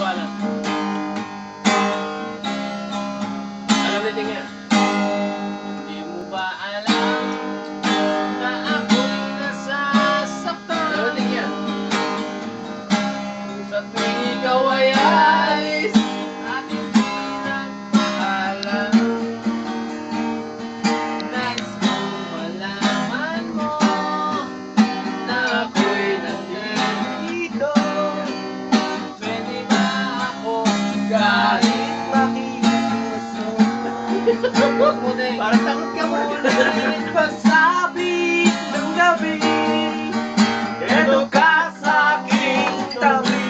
alam. Alam na din yan. Hindi mo ba alam na ako'y nasasaktan? Alam na din yan. Sa tuwing ikaw ay alis at hindi nagpaalam, nais kong malaman mo na ako'y nandito. Pwede ba ako kahit makikiusap? Parang takot ka mo. Ngunit pagsabit ng gabi, eto ka sa aking tabi.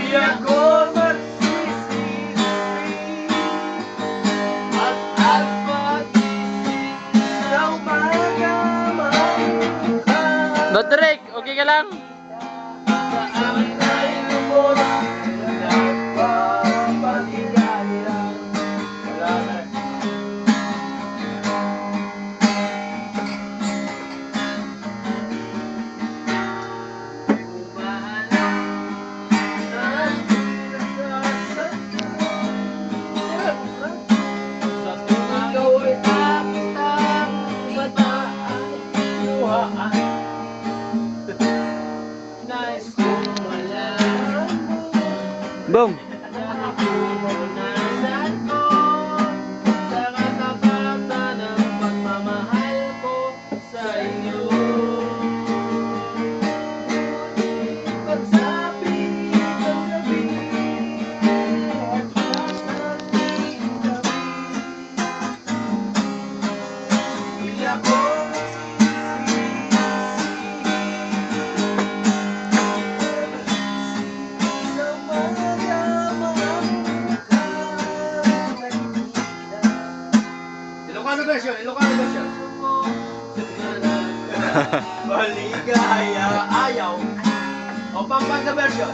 Di ako magsisisi at pag-isip sa umaga magmukha. Roderick, okay ka lang? Sa akin ay lubos nagpapaligaya. Wala na. Di mo ba alam na ako'y nasasaktan? Sa tuwing ikaw ay nakita, mata ay luhaan. Nais kong malaman mo Boom! na ako'y naranasan ko sa katapatan ng pagmamahal ko sa iyo. Pagsapit ng gabi at pagsapit ng gabi, di ako Ilocano version, Ilocano version. Maligaya, ayaw. O Pampanga version.